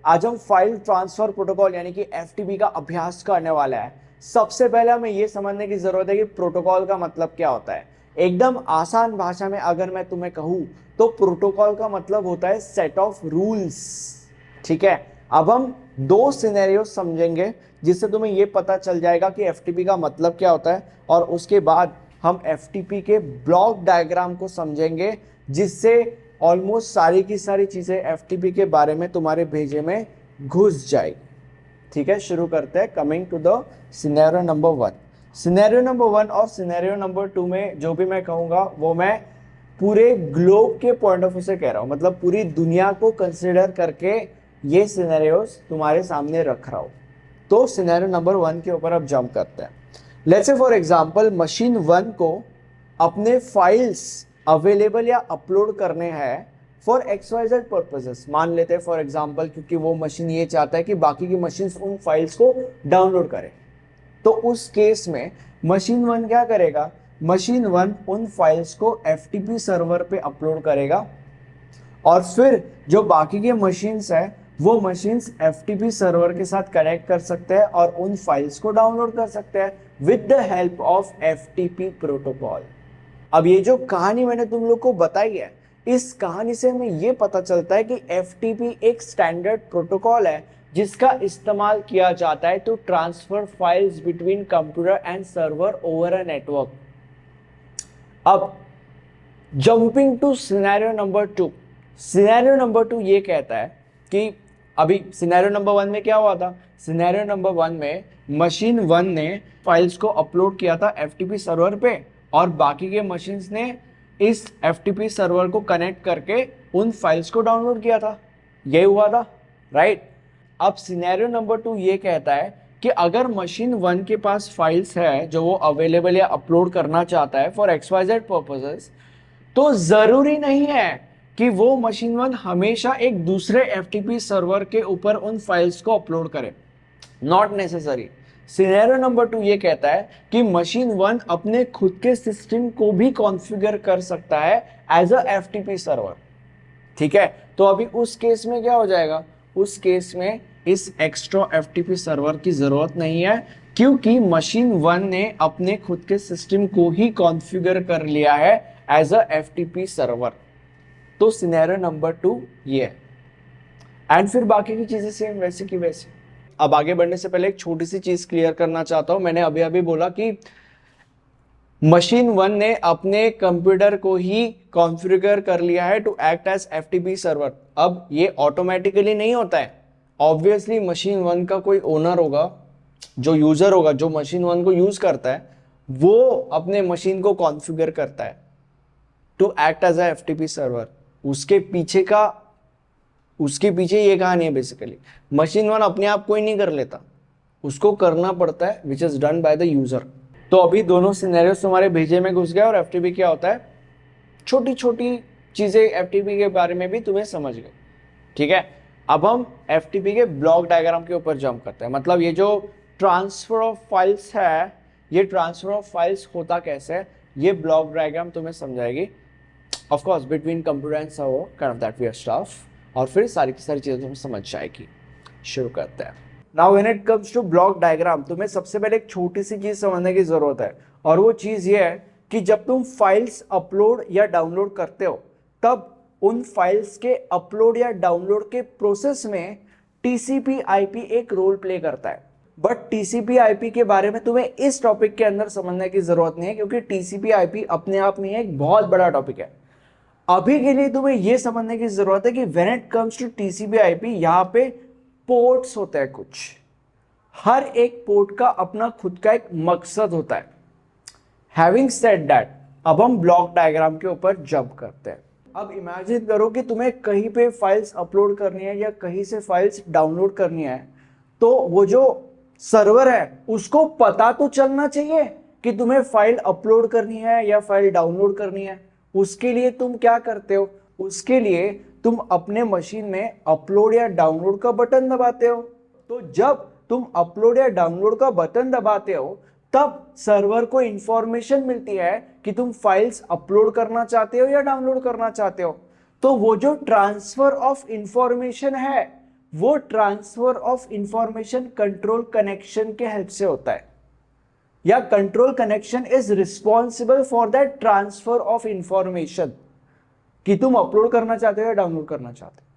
आज हम file transfer protocol यानी कि एफटीपी का अभ्यास करने वाला है। सबसे पहले हमें यह समझने की जरूरत है कि प्रोटोकॉल का मतलब क्या होता है। एकदम आसान भाषा में अगर मैं तुम्हें कहूं तो प्रोटोकॉल का मतलब होता है सेट ऑफ रूल्स। ठीक है, अब हम दो सिनेरियो समझेंगे जिससे तुम्हें यह पता चल जाएगा कि एफटीपी का मतलब क्या होता है, और उसके बाद हम एफटीपी के ब्लॉक डायग्राम को समझेंगे जिससे ऑलमोस्ट सारी की सारी चीजें एफटीपी के बारे में तुम्हारे भेजे में घुस जाएगी। ठीक है, शुरू करते हैं। Coming to the scenario number 1। Scenario number 1 और सिनेरियो नंबर 2 में जो भी मैं कहूंगा वो मैं पूरे ग्लोब के पॉइंट ऑफ व्यू से कह रहा हूं, मतलब पूरी दुनिया को कंसिडर करके ये सिनेरियोस तुम्हारे सामने रख रहा हूं। तो सिनेरियो नंबर 1 के ऊपर अब जंप करते हैं। Let's say for example machine 1 को अपने फाइल्स अवेलेबल या अपलोड करने हैं फॉर XYZ पर्पसेस। मान लेते हैं फॉर एग्जांपल क्योंकि वो मशीन ये चाहता है कि बाकी की मशीन्स उन फाइल्स को डाउनलोड करें, तो उस केस में मशीन 1 क्या करेगा, मशीन 1 उन फाइल्स को FTP सर्वर पे अपलोड करेगा और फिर जो बाकी के मशीन्स है वो मशीन्स FTP सर्वर के साथ कनेक्ट कर सकते हैं और उन फाइल्स को डाउनलोड कर सकते हैं with the help of FTP protocol. अब ये जो कहानी मैंने तुम लोग को बताई है, इस कहानी से हमें ये पता चलता है कि FTP एक स्टैंडर्ड प्रोटोकॉल है जिसका इस्तेमाल किया जाता है to transfer files between computer and server over a network. अब jumping to scenario number 2। Scenario number 2 ये कहता है कि अभी सिनेरियो नंबर 1 में क्या हुआ था, सिनेरियो नंबर 1 में मशीन 1 ने फाइल्स को अपलोड किया था FTP सर्वर पे और बाकी के मशीन्स ने इस FTP सर्वर को कनेक्ट करके उन फाइल्स को डाउनलोड किया था। यही हुआ था, राइट। अब सिनेरियो नंबर 2 ये कहता है कि अगर मशीन 1 के पास फाइल्स है जो वो अवेलेबल या अपलोड करना चाहता है फॉर XYZ पर्पसेस, तो जरूरी नहीं है कि वो मशीन 1 हमेशा एक दूसरे FTP सर्वर के ऊपर उन फाइल्स को अपलोड करे। Not necessary. सिनेरियो नंबर 2 ये कहता है कि मशीन 1 अपने खुद के सिस्टम को भी कॉन्फ़िगर कर सकता है एज अ FTP सर्वर। ठीक है, तो अभी उस केस में क्या हो जाएगा, उस केस में इस एक्स्ट्रा FTP सर्वर की जरूरत नहीं है क्योंकि मशीन 1 ने अपने खुद के सिस्टम को ही कॉन्फ़िगर कर लिया है एज अ FTP सर्वर। तो सिनेरियो नंबर 2 ये है, एंड फिर बाकी की चीजें सेम वैसे की वैसे। अब आगे बढ़ने से पहले एक छोटी सी चीज क्लियर करना चाहता हूं। मैंने अभी अभी बोला कि मशीन 1 ने अपने कंप्यूटर को ही कॉन्फ़िगर कर लिया है to act as FTP server. अब ये ऑटोमेटिकली नहीं होता है, ऑब्वियसली मशीन 1 का कोई ओनर होगा, जो यूजर होगा, जो मशीन 1 को यूज करता है, वो अपने मशीन को कॉन्फ़िगर करता है to act as a FTP server. उसके पीछे ये कहानी है बेसिकली। मशीन 1 अपने आप कोई नहीं कर लेता, उसको करना पड़ता है which is done by the user. तो अभी दोनों सिनेरियोस तुम्हारे भेजे में घुस गए और FTP क्या होता है, छोटी छोटी चीजें FTP के बारे में भी तुम्हें समझ गए। ठीक है, अब हम FTP के ब्लॉक डायग्राम के ऊपर जंप करते हैं। मतलब ये जो ट्रांसफर ऑफ फाइल्स है, ये ट्रांसफर ऑफ फाइल्स होता कैसे है, ये ब्लॉक डायग्राम तुम्हें समझाएगी। Of course between computer and server kind of that we are stuff, और फिर सारी की सारी चीजें तुम्हें समझ जाएगी। शुरू करते हैं। Now when it comes to block diagram, तुम्हें सबसे पहले एक छोटी सी चीज समझने की जरूरत है, और वो चीज ये है कि जब तुम फाइल्स अपलोड या डाउनलोड करते हो तब उन फाइल्स के अपलोड या डाउनलोड के प्रोसेस में TCP/IP एक रोल प्ले करता है। बट TCP/IP के बारे में तुम्हें इस टॉपिक के अंदर समझने की जरूरत नहीं है क्योंकि TCP/IP अपने आप में एक बहुत बड़ा टॉपिक है। अभी के लिए तुम्हें यह समझने की जरूरत है कि when it comes to TCP/IP, यहां पे पोर्ट्स होते हैं कुछ। हर एक पोर्ट का अपना खुद का एक मकसद होता है। हैविंग सेड दैट, अब हम ब्लॉक डायग्राम के ऊपर जंप करते हैं। अब इमेजिन करो कि तुम्हें कहीं पे फाइल्स अपलोड करनी है या कहीं से फाइल्स डाउनलोड करनी है, तो वो जो सर्वर है उसको पता तो चलना चाहिए कि तुम्हें फाइल अपलोड करनी है या फाइल डाउनलोड करनी है। उसके लिए तुम क्या करते हो, उसके लिए तुम अपने मशीन में अपलोड या डाउनलोड का बटन दबाते हो। तो जब तुम अपलोड या डाउनलोड का बटन दबाते हो तब सर्वर को इंफॉर्मेशन मिलती है कि तुम फाइल्स अपलोड करना चाहते हो या डाउनलोड करना चाहते हो। तो वो जो ट्रांसफर ऑफ इंफॉर्मेशन है वो transfer of information control connection के हेल्प से होता है, या control connection is responsible for that transfer of information, कि तुम अपलोड करना चाहते हो या डाउनलोड करना चाहते हो,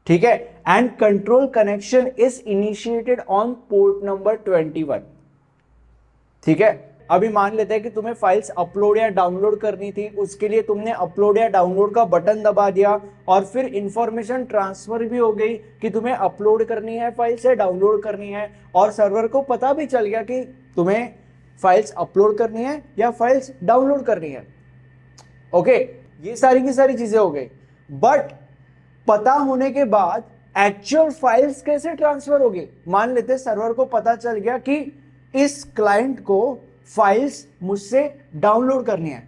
ठीक है। And control connection is initiated on port number 21, ठीक है। अभी मान लेते हैं कि तुम्हें फाइल्स अपलोड या डाउनलोड करनी थी, उसके लिए तुमने अपलोड या डाउनलोड का बटन दबा दिया और फिर इंफॉर्मेशन ट्रांसफर भी हो गई कि तुम्हें अपलोड करनी है फाइल्स या डाउनलोड करनी है, और सर्वर को पता भी चल गया कि तुम्हें फाइल्स अपलोड करनी है या फाइल्स डाउनलोड करनी है। ओके, ये सारी की सारी चीजें हो गई, बट पता होने के बाद एक्चुअल फाइल्स कैसे ट्रांसफर होगी। मान लेते सर्वर को पता चल गया कि इस क्लाइंट को फाइल्स मुझसे डाउनलोड करनी है,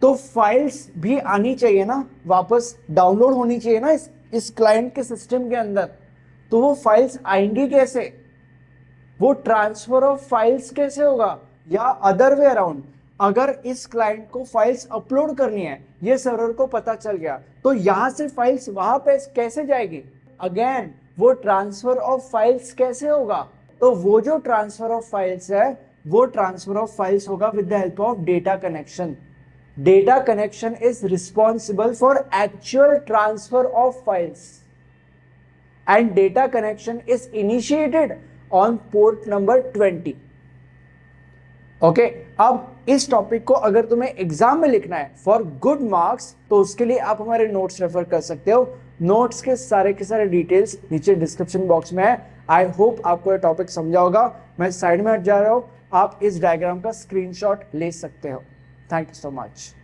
तो फाइल्स भी आनी चाहिए ना, वापस डाउनलोड होनी चाहिए ना इस क्लाइंट के सिस्टम के अंदर। तो वो फाइल्स आएंगी कैसे, वो ट्रांसफर ऑफ फाइल्स कैसे होगा, या अदर वे अराउंड, अगर इस क्लाइंट को फाइल्स अपलोड करनी है, ये सर्वर को पता चल गया, तो यहां से फाइल्स वहां पे कैसे जाएगी, अगेन वो ट्रांसफर ऑफ फाइल्स कैसे होगा। तो वो जो ट्रांसफर ऑफ फाइल्स है, वो ट्रांसफर ऑफ फाइल्स होगा with the help of data connection. Data connection is responsible for actual transfer of files and data connection is initiated on port number 20। Okay, अब इस टॉपिक को अगर तुम्हें exam में लिखना है फॉर गुड मार्क्स, तो उसके लिए आप हमारे नोट्स रेफर कर सकते हो। नोट्स के सारे डिटेल्स नीचे डिस्क्रिप्शन बॉक्स में है। आई होप आपको ये टॉपिक समझा होगा। मैं साइड में हट जा रहा हूँ, आप इस डायग्राम का स्क्रीनशॉट ले सकते हो। Thank you so much.